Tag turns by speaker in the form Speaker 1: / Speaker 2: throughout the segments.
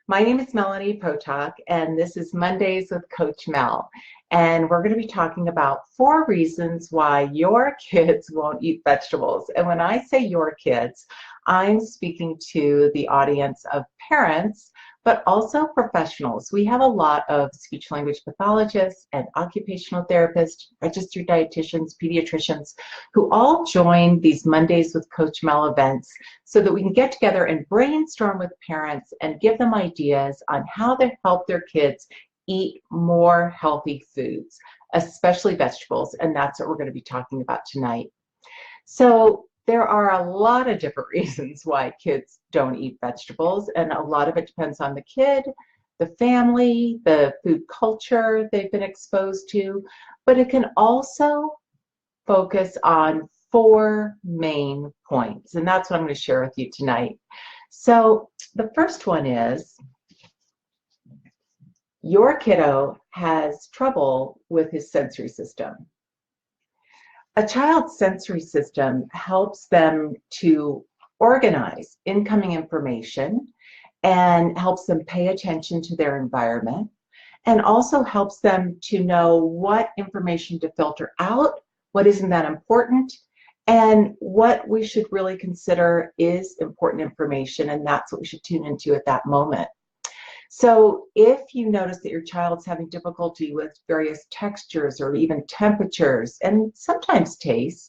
Speaker 1: My name is Melanie Potock, and this is Mondays with Coach Mel. And we're going to be talking about 4 reasons why your kids won't eat vegetables. And when I say your kids, I'm speaking to the audience of parents, but also professionals. We have a lot of speech language pathologists and occupational therapists, registered dietitians, pediatricians, who all join these Mondays with Coach Mel events so that we can get together and brainstorm with parents and give them ideas on how to help their kids eat more healthy foods, especially vegetables, and that's what we're going to be talking about tonight. So there are a lot of different reasons why kids don't eat vegetables, and a lot of it depends on the kid, the family, the food culture they've been exposed to, but it can also focus on 4 main points, and that's what I'm going to share with you tonight. So the first one is your kiddo has trouble with his sensory system. A child's sensory system helps them to organize incoming information and helps them pay attention to their environment, and also helps them to know what information to filter out, what isn't that important, and what we should really consider is important information, and that's what we should tune into at that moment. So if you notice that your child's having difficulty with various textures or even temperatures and sometimes tastes,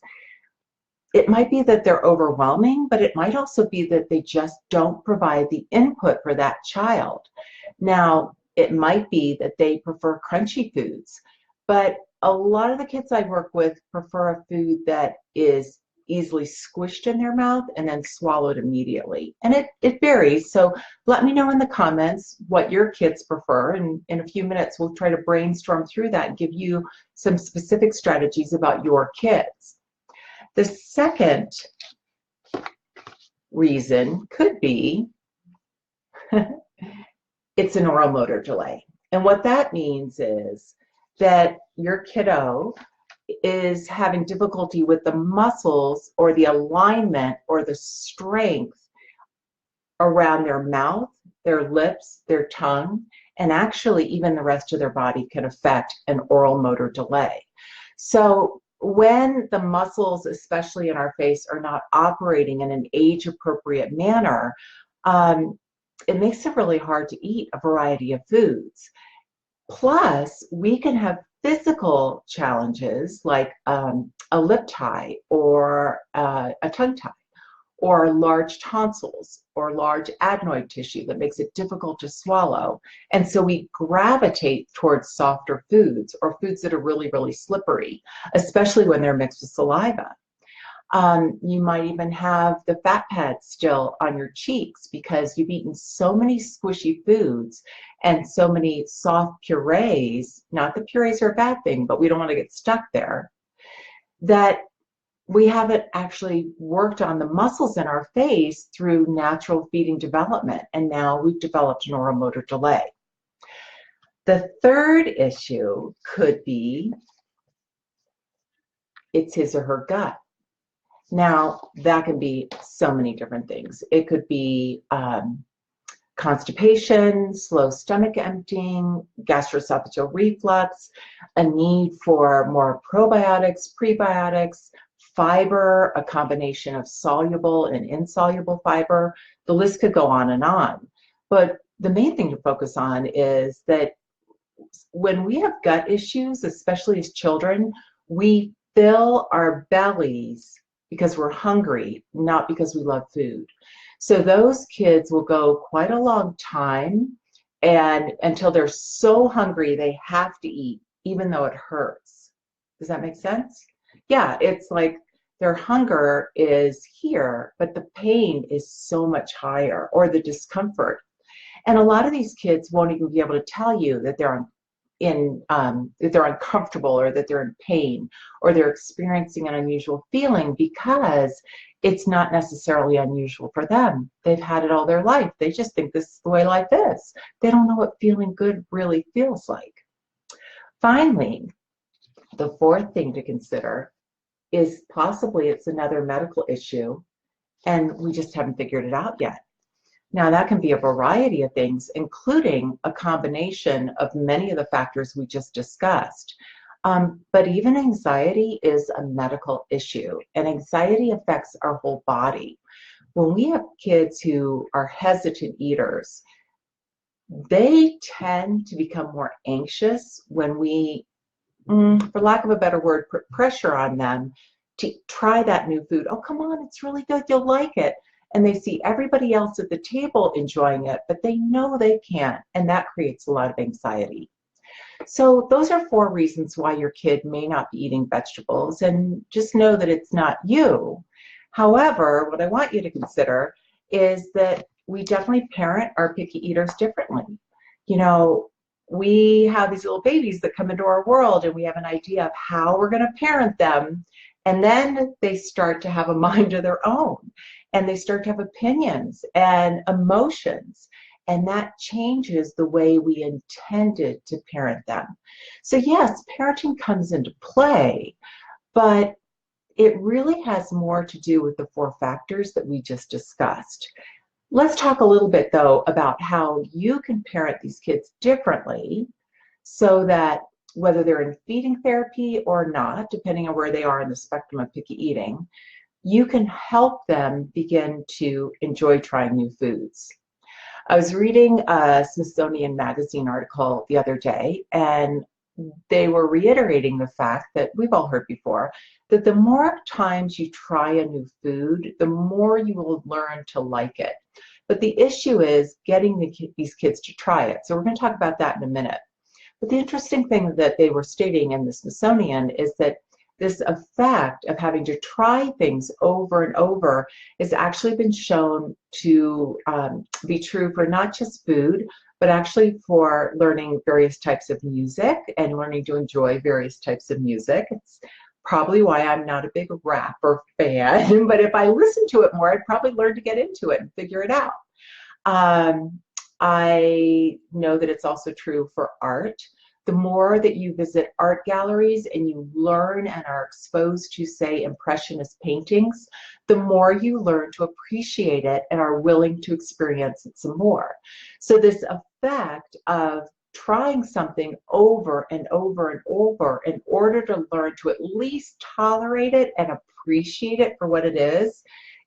Speaker 1: it might be that they're overwhelming, but it might also be that they just don't provide the input for that child. Now, it might be that they prefer crunchy foods, but a lot of the kids I work with prefer a food that is easily squished in their mouth and then swallowed immediately. And it varies, so let me know in the comments what your kids prefer, and in a few minutes we'll try to brainstorm through that and give you some specific strategies about your kids. The second reason could be it's an oral motor delay. And what that means is that your kiddo is having difficulty with the muscles or the alignment or the strength around their mouth, their lips, their tongue, and actually even the rest of their body can affect an oral motor delay. So when the muscles, especially in our face, are not operating in an age-appropriate manner, it makes it really hard to eat a variety of foods. Plus, we can have physical challenges like a lip tie or a tongue tie, or large tonsils or large adenoid tissue that makes it difficult to swallow. And so we gravitate towards softer foods or foods that are really, really slippery, especially when they're mixed with saliva. You might even have the fat pads still on your cheeks because you've eaten so many squishy foods and so many soft purees. Not that purees are a bad thing, but we don't want to get stuck there, that we haven't actually worked on the muscles in our face through natural feeding development, and now we've developed an oral motor delay. The third issue could be it's his or her gut. Now, that can be so many different things. It could be constipation, slow stomach emptying, gastroesophageal reflux, a need for more probiotics, prebiotics, fiber, a combination of soluble and insoluble fiber. The list could go on and on. But the main thing to focus on is that when we have gut issues, especially as children, we fill our bellies because we're hungry, not because we love food. So those kids will go quite a long time and until they're so hungry they have to eat, even though it hurts. Does that make sense? Yeah, it's like their hunger is here, but the pain is so much higher, or the discomfort. And a lot of these kids won't even be able to tell you that they're that they're uncomfortable or that they're in pain or they're experiencing an unusual feeling, because it's not necessarily unusual for them. They've had it all their life. They just think this is the way life is. They don't know what feeling good really feels like. Finally, the fourth thing to consider is possibly it's another medical issue and we just haven't figured it out yet. Now, that can be a variety of things, including a combination of many of the factors we just discussed. But even anxiety is a medical issue, and anxiety affects our whole body. When we have kids who are hesitant eaters, they tend to become more anxious when we, for lack of a better word, put pressure on them to try that new food. Oh, come on, it's really good, you'll like it. And they see everybody else at the table enjoying it, but they know they can't, and that creates a lot of anxiety. So those are 4 reasons why your kid may not be eating vegetables, and just know that it's not you. However, what I want you to consider is that we definitely parent our picky eaters differently. You know, we have these little babies that come into our world, and we have an idea of how we're going to parent them, and then they start to have a mind of their own, and they start to have opinions and emotions. And that changes the way we intended to parent them. So yes, parenting comes into play, but it really has more to do with the 4 factors that we just discussed. Let's talk a little bit, though, about how you can parent these kids differently so that whether they're in feeding therapy or not, depending on where they are in the spectrum of picky eating, you can help them begin to enjoy trying new foods. I was reading a Smithsonian Magazine article the other day, and they were reiterating the fact that we've all heard before, that the more times you try a new food, the more you will learn to like it. But the issue is getting these kids to try it. So we're going to talk about that in a minute. But the interesting thing that they were stating in the Smithsonian is that this effect of having to try things over and over has actually been shown to be true for not just food, but actually for learning various types of music and learning to enjoy various types of music. It's probably why I'm not a big rapper fan, but if I listened to it more, I'd probably learn to get into it and figure it out. I know that it's also true for art. The more that you visit art galleries and you learn and are exposed to, say, impressionist paintings, the more you learn to appreciate it and are willing to experience it some more. So this effect of trying something over and over and over in order to learn to at least tolerate it and appreciate it for what it is,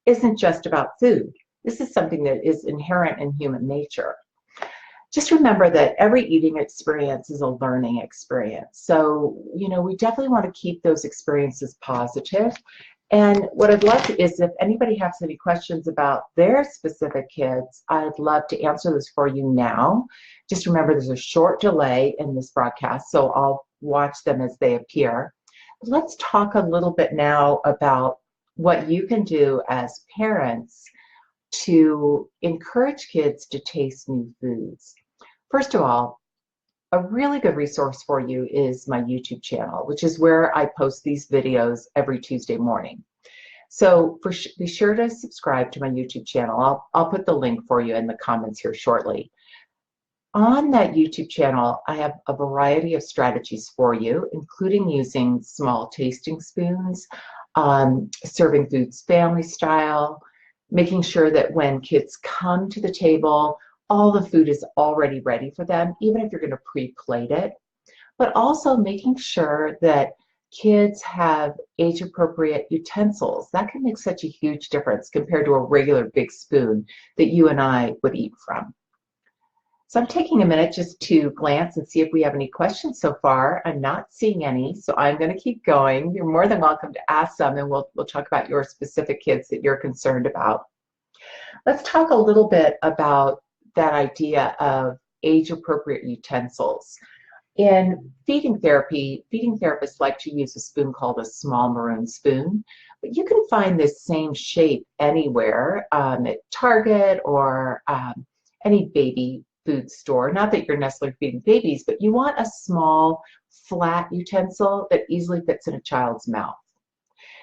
Speaker 1: isn't just about food. This is something that is inherent in human nature. Just remember that every eating experience is a learning experience. So, you know, we definitely want to keep those experiences positive. And what I'd love to is if anybody has any questions about their specific kids, I'd love to answer this for you now. Just remember there's a short delay in this broadcast, so I'll watch them as they appear. Let's talk a little bit now about what you can do as parents to encourage kids to taste new foods. First of all, a really good resource for you is my YouTube channel, which is where I post these videos every Tuesday morning. So be sure to subscribe to my YouTube channel. I'll put the link for you in the comments here shortly. On that YouTube channel, I have a variety of strategies for you, including using small tasting spoons, serving foods family style, making sure that when kids come to the table, all the food is already ready for them, even if you're going to pre-plate it, but also making sure that kids have age-appropriate utensils. That can make such a huge difference compared to a regular big spoon that you and I would eat from. So I'm taking a minute just to glance and see if we have any questions so far. I'm not seeing any, so I'm going to keep going. You're more than welcome to ask some, and we'll talk about your specific kids that you're concerned about. Let's talk a little bit about that idea of age-appropriate utensils. In feeding therapy, feeding therapists like to use a spoon called a small maroon spoon, but you can find this same shape anywhere at Target or any baby food store. Not that you're necessarily feeding babies, but you want a small, flat utensil that easily fits in a child's mouth.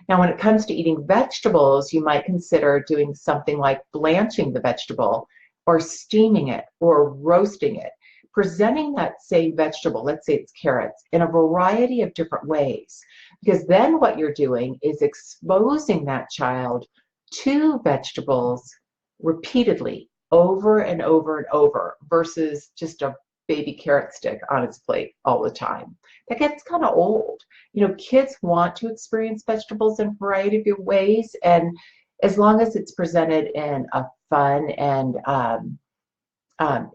Speaker 1: Now, when it comes to eating vegetables, you might consider doing something like blanching the vegetable or steaming it or roasting it, presenting that same vegetable, let's say it's carrots, in a variety of different ways. Because then what you're doing is exposing that child to vegetables repeatedly over and over and over versus just a baby carrot stick on its plate all the time. That gets kind of old. You know, kids want to experience vegetables in a variety of ways, and as long as it's presented in a fun and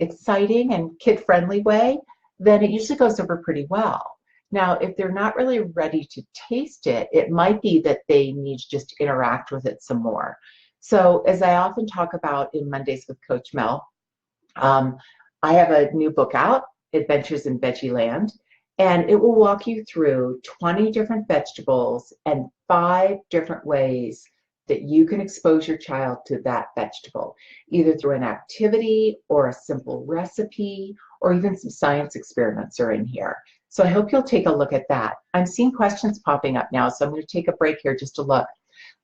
Speaker 1: exciting and kid-friendly way, then it usually goes over pretty well. Now, if they're not really ready to taste it, it might be that they need to just interact with it some more. So as I often talk about in Mondays with Coach Mel, I have a new book out, Adventures in Veggie Land, and it will walk you through 20 different vegetables and 5 different ways that you can expose your child to that vegetable, either through an activity or a simple recipe, or even some science experiments are in here. So I hope you'll take a look at that. I'm seeing questions popping up now, so I'm going to take a break here just to look.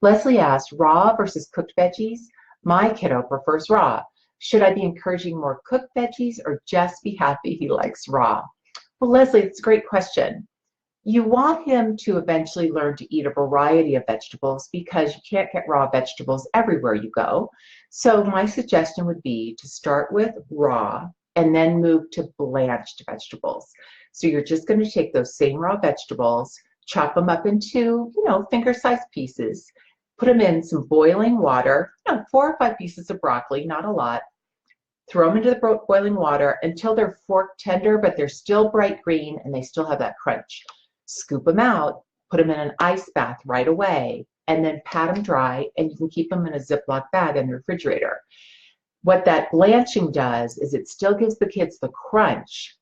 Speaker 1: Leslie asked, raw versus cooked veggies? My kiddo prefers raw. Should I be encouraging more cooked veggies or just be happy he likes raw? Well, Leslie, it's a great question. You want him to eventually learn to eat a variety of vegetables because you can't get raw vegetables everywhere you go. So my suggestion would be to start with raw and then move to blanched vegetables. So you're just going to take those same raw vegetables, chop them up into, finger-sized pieces, put them in some boiling water, 4 or 5 pieces of broccoli, not a lot. Throw them into the boiling water until they're fork tender, but they're still bright green and they still have that crunch. Scoop them out, put them in an ice bath right away, and then pat them dry, and you can keep them in a Ziploc bag in the refrigerator. What that blanching does is it still gives the kids the crunch,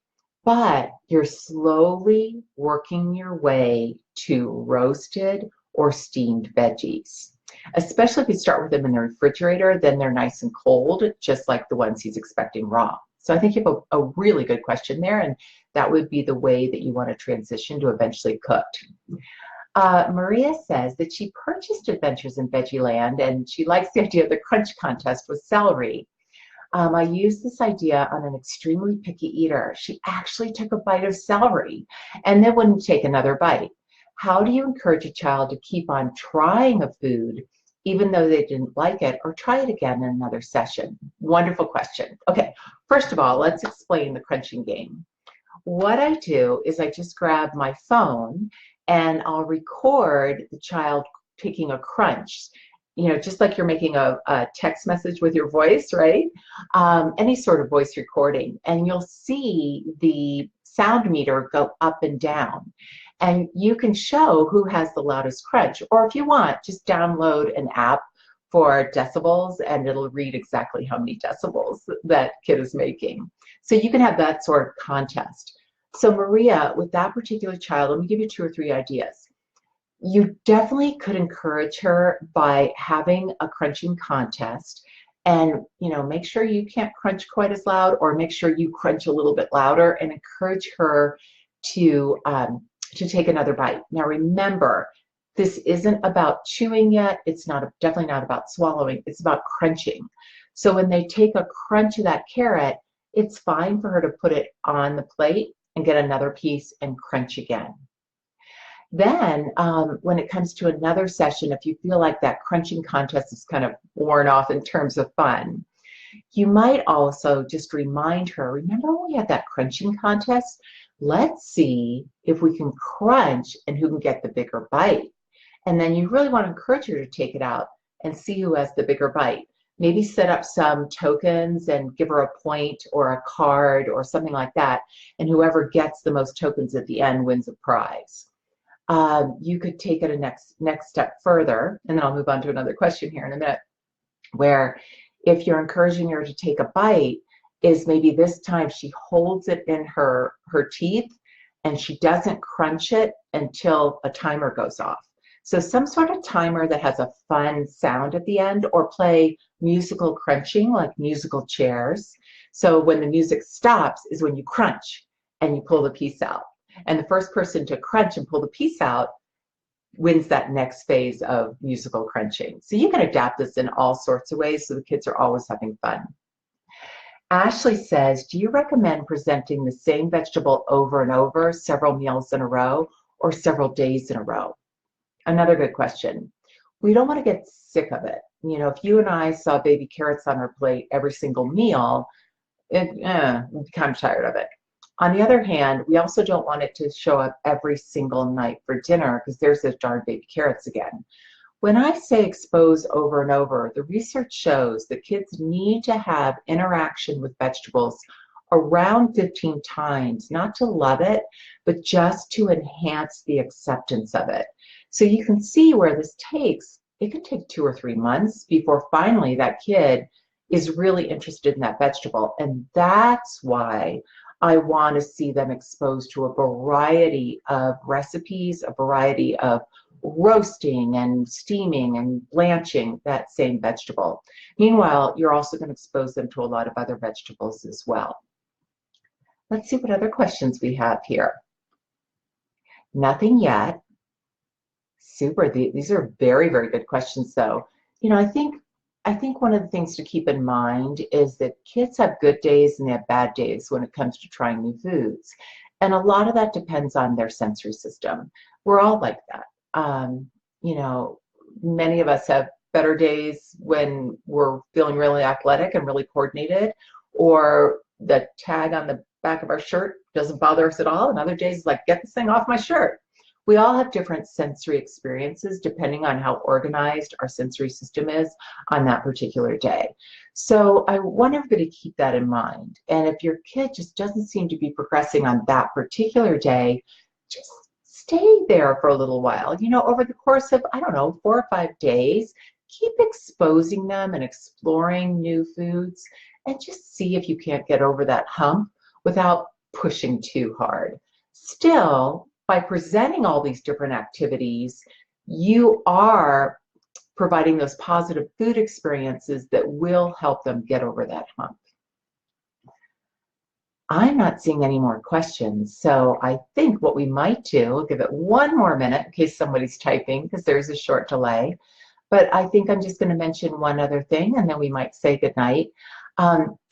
Speaker 1: but you're slowly working your way to roasted or steamed veggies. Especially if you start with them in the refrigerator, then they're nice and cold, just like the ones he's expecting raw. So I think you have a really good question there, and that would be the way that you want to transition to eventually cooked. Maria says that she purchased Adventures in Veggie Land, and she likes the idea of the crunch contest with celery. I used this idea on an extremely picky eater. She actually took a bite of celery and then wouldn't take another bite. How do you encourage a child to keep on trying a food even though they didn't like it, or try it again in another session? Wonderful question. Okay, first of all, let's explain the crunching game. What I do is I just grab my phone and I'll record the child taking a crunch. Just like you're making a text message with your voice, right? Any sort of voice recording. And you'll see the sound meter go up and down. And you can show who has the loudest crunch. Or if you want, just download an app for decibels and it'll read exactly how many decibels that kid is making. So you can have that sort of contest. So Maria, with that particular child, let me give you 2 or 3 ideas. You definitely could encourage her by having a crunching contest, and make sure you can't crunch quite as loud, or make sure you crunch a little bit louder, and encourage her to take another bite. Now remember, this isn't about chewing yet. It's definitely not about swallowing. It's about crunching. So when they take a crunch of that carrot, it's fine for her to put it on the plate and get another piece and crunch again. Then when it comes to another session, if you feel like that crunching contest is kind of worn off in terms of fun, you might also just remind her, remember when we had that crunching contest? Let's see if we can crunch and who can get the bigger bite. And then you really want to encourage her to take it out and see who has the bigger bite. Maybe set up some tokens and give her a point or a card or something like that. And whoever gets the most tokens at the end wins a prize. You could take it a next step further, and then I'll move on to another question here in a minute, where if you're encouraging her to take a bite, is maybe this time she holds it in her teeth and she doesn't crunch it until a timer goes off. So some sort of timer that has a fun sound at the end, or play musical crunching like musical chairs. So when the music stops is when you crunch and you pull the piece out. And the first person to crunch and pull the piece out wins that next phase of musical crunching. So you can adapt this in all sorts of ways so the kids are always having fun. Ashley says, do you recommend presenting the same vegetable over and over, several meals in a row, or several days in a row? Another good question. We don't want to get sick of it. You know, if you and I saw baby carrots on our plate every single meal, we'd be kind of tired of it. On the other hand, we also don't want it to show up every single night for dinner because there's those darn baby carrots again. When I say expose over and over, the research shows that kids need to have interaction with vegetables around 15 times, not to love it, but just to enhance the acceptance of it. So you can see where this takes, it could take 2 or 3 months before finally that kid is really interested in that vegetable. And that's why I want to see them exposed to a variety of recipes, a variety of roasting and steaming and blanching that same vegetable. Meanwhile, you're also going to expose them to a lot of other vegetables as well. Let's see what other questions we have here. Nothing yet. Super. These are very, very good questions, though. You know, I think one of the things to keep in mind is that kids have good days and they have bad days when it comes to trying new foods. And a lot of that depends on their sensory system. We're all like that. You know, many of us have better days when we're feeling really athletic and really coordinated, or the tag on the back of our shirt doesn't bother us at all. And other days, like, get this thing off my shirt. We all have different sensory experiences depending on how organized our sensory system is on that particular day. So I want everybody to keep that in mind. And if your kid just doesn't seem to be progressing on that particular day, just stay there for a little while. You know, over the course of, I don't know, 4 or 5 days, keep exposing them and exploring new foods and just see if you can't get over that hump without pushing too hard. Still, by presenting all these different activities, you are providing those positive food experiences that will help them get over that hump. I'm not seeing any more questions, so I think what we might do, we'll give it 1 more minute in case somebody's typing because there's a short delay, but I think I'm just going to mention one other thing and then we might say goodnight.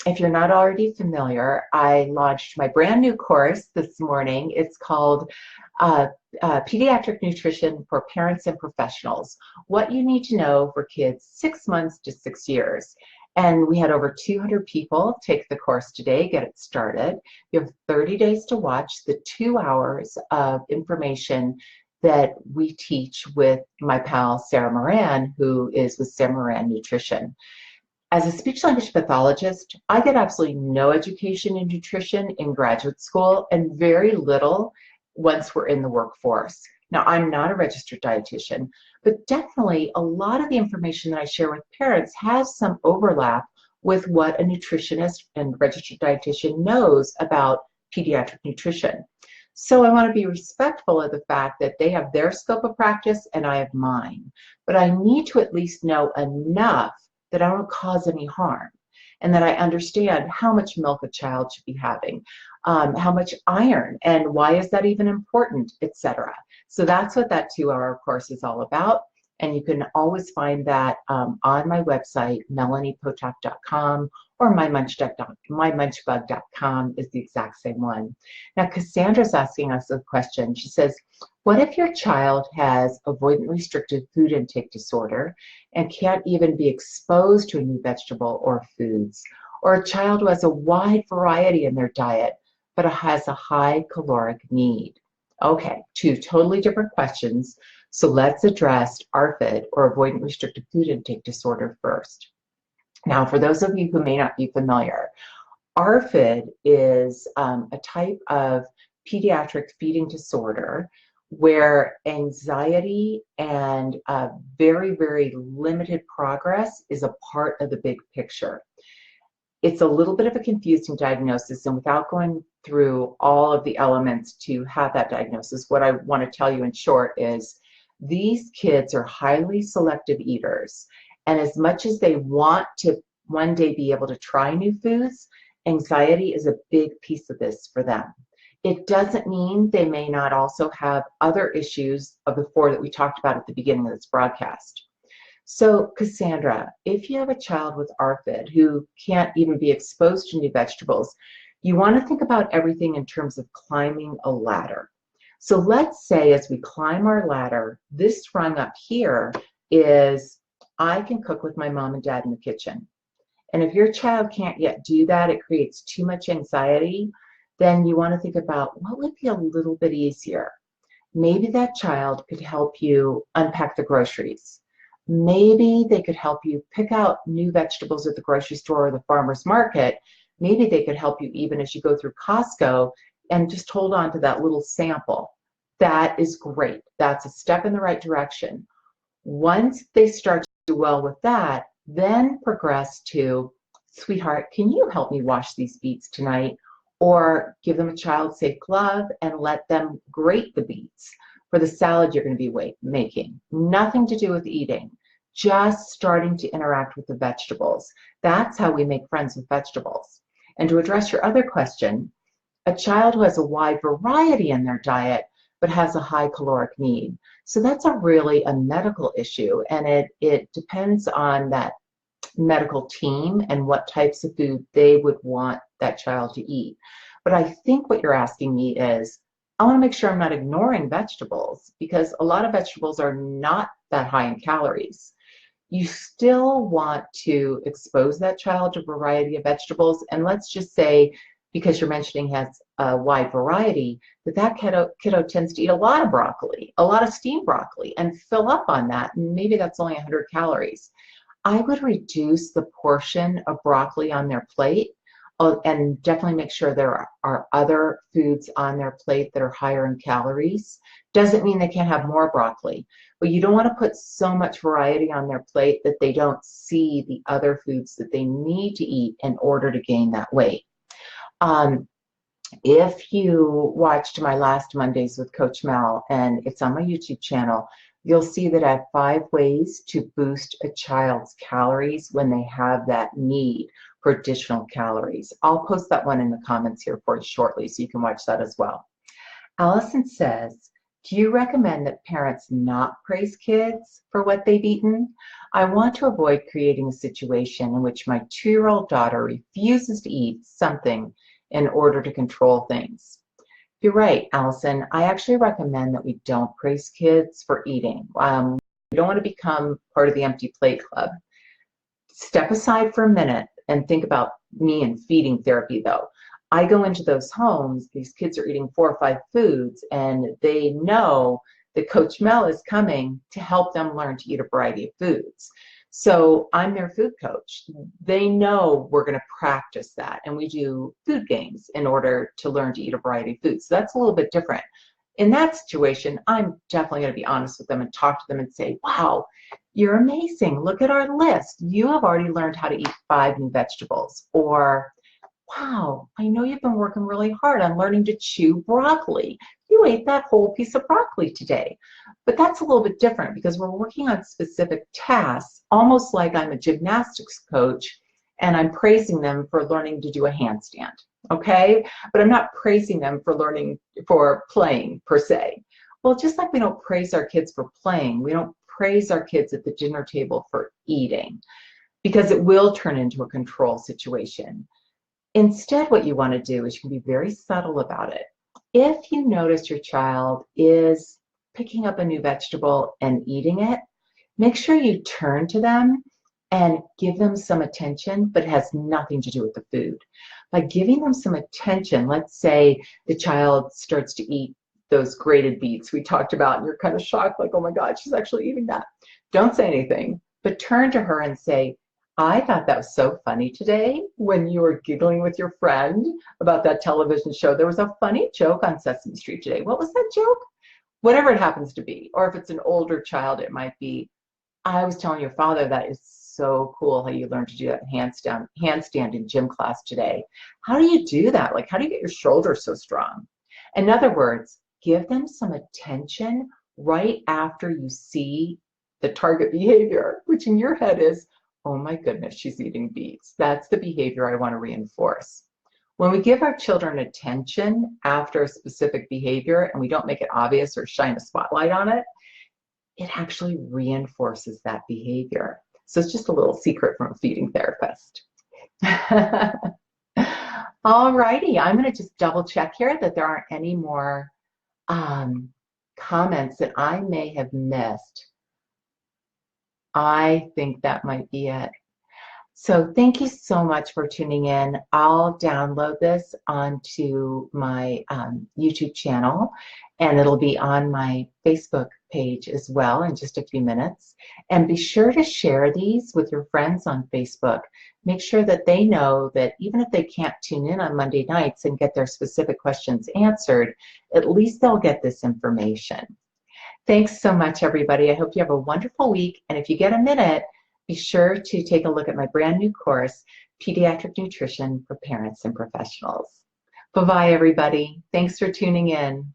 Speaker 1: If you're not already familiar, I launched my brand new course this morning. It's called Pediatric Nutrition for Parents and Professionals, What You Need to Know for Kids 6 months to 6 years. And we had over 200 people take the course today, get it started. You have 30 days to watch the 2 hours of information that we teach with my pal, Sarah Moran, who is with Sarah Moran Nutrition. As a speech-language pathologist, I get absolutely no education in nutrition in graduate school and very little once we're in the workforce. Now, I'm not a registered dietitian, but definitely a lot of the information that I share with parents has some overlap with what a nutritionist and registered dietitian knows about pediatric nutrition. So I want to be respectful of the fact that they have their scope of practice and I have mine, but I need to at least know enough that I don't cause any harm, and that I understand how much milk a child should be having, how much iron, and why is that even important, etc. So that's what that 2-hour course is all about, and you can always find that on my website, melaniepotock.com, or mymunchbug.com is the exact same one. Now, Cassandra's asking us a question. She says, what if your child has avoidant restricted food intake disorder and can't even be exposed to a new vegetable or foods, or a child who has a wide variety in their diet but has a high caloric need? Okay, 2 totally different questions. So let's address ARFID, or avoidant restricted food intake disorder, first. Now, for those of you who may not be familiar, ARFID is a type of pediatric feeding disorder where anxiety and very, very limited progress is a part of the big picture. It's a little bit of a confusing diagnosis, and without going through all of the elements to have that diagnosis, what I want to tell you in short is these kids are highly selective eaters, and as much as they want to one day be able to try new foods, anxiety is a big piece of this for them. It doesn't mean they may not also have other issues of the 4 that we talked about at the beginning of this broadcast. So, Cassandra, if you have a child with ARFID who can't even be exposed to new vegetables, you want to think about everything in terms of climbing a ladder. So let's say as we climb our ladder, this rung up here is I can cook with my mom and dad in the kitchen. And if your child can't yet do that, it creates too much anxiety, then you want to think about what would be a little bit easier. Maybe that child could help you unpack the groceries. Maybe they could help you pick out new vegetables at the grocery store or the farmer's market. Maybe they could help you even as you go through Costco and just hold on to that little sample. That is great. That's a step in the right direction. Once they start to do well with that, then progress to, sweetheart, can you help me wash these beets tonight? Or give them a child-safe glove and let them grate the beets for the salad you're going to be making. Nothing to do with eating, just starting to interact with the vegetables. That's how we make friends with vegetables. And to address your other question, a child who has a wide variety in their diet but has a high caloric need. So that's really a medical issue, and it depends on that medical team and what types of food they would want that child to eat. But I think what you're asking me is, I want to make sure I'm not ignoring vegetables, because a lot of vegetables are not that high in calories. You still want to expose that child to a variety of vegetables, and let's just say, because you're mentioning has a wide variety, that kiddo tends to eat a lot of broccoli, a lot of steamed broccoli, and fill up on that, and maybe that's only 100 calories. I would reduce the portion of broccoli on their plate, and definitely make sure there are other foods on their plate that are higher in calories. Doesn't mean they can't have more broccoli, but you don't want to put so much variety on their plate that they don't see the other foods that they need to eat in order to gain that weight. If you watched my last Mondays with Coach Mel, and it's on my YouTube channel, you'll see that I have 5 ways to boost a child's calories when they have that need for additional calories. I'll post that one in the comments here for you shortly, so you can watch that as well. Allison says, do you recommend that parents not praise kids for what they've eaten? I want to avoid creating a situation in which my 2-year-old daughter refuses to eat something in order to control things. You're right, Allison. I actually recommend that we don't praise kids for eating. We don't want to become part of the empty plate club. Step aside for a minute and think about me and feeding therapy, though. I go into those homes, these kids are eating 4 or 5 foods, and they know that Coach Mel is coming to help them learn to eat a variety of foods. So I'm their food coach. They know we're going to practice that, and we do food games in order to learn to eat a variety of foods. So that's a little bit different. In that situation, I'm definitely going to be honest with them and talk to them and say, wow, you're amazing. Look at our list. You have already learned how to eat 5 new vegetables. Or, wow, I know you've been working really hard on learning to chew broccoli. You ate that whole piece of broccoli today. But that's a little bit different because we're working on specific tasks, almost like I'm a gymnastics coach and I'm praising them for learning to do a handstand, okay? But I'm not praising them for playing per se. Well, just like we don't praise our kids for playing, we don't praise our kids at the dinner table for eating, because it will turn into a control situation. Instead, what you want to do is you can be very subtle about it. If you notice your child is picking up a new vegetable and eating it, make sure you turn to them and give them some attention, but it has nothing to do with the food. By giving them some attention, let's say the child starts to eat those grated beets we talked about, and you're kind of shocked, like, oh my God, she's actually eating that. Don't say anything, but turn to her and say, I thought that was so funny today when you were giggling with your friend about that television show. There was a funny joke on Sesame Street today. What was that joke? Whatever it happens to be. Or if it's an older child, it might be, I was telling your father that is so cool how you learned to do that handstand in gym class today. How do you do that? Like, how do you get your shoulders so strong? In other words, give them some attention right after you see the target behavior, which in your head is, oh my goodness, she's eating beets. That's the behavior I want to reinforce. When we give our children attention after a specific behavior and we don't make it obvious or shine a spotlight on it, it actually reinforces that behavior. So it's just a little secret from a feeding therapist. All righty, I'm going to just double check here that there aren't any more comments that I may have missed. I think that might be it. So thank you so much for tuning in. I'll download this onto my YouTube channel, and it'll be on my Facebook page as well in just a few minutes. And be sure to share these with your friends on Facebook. Make sure that they know that even if they can't tune in on Monday nights and get their specific questions answered, at least they'll get this information. Thanks so much, everybody. I hope you have a wonderful week. And if you get a minute, be sure to take a look at my brand new course, Pediatric Nutrition for Parents and Professionals. Bye-bye, everybody. Thanks for tuning in.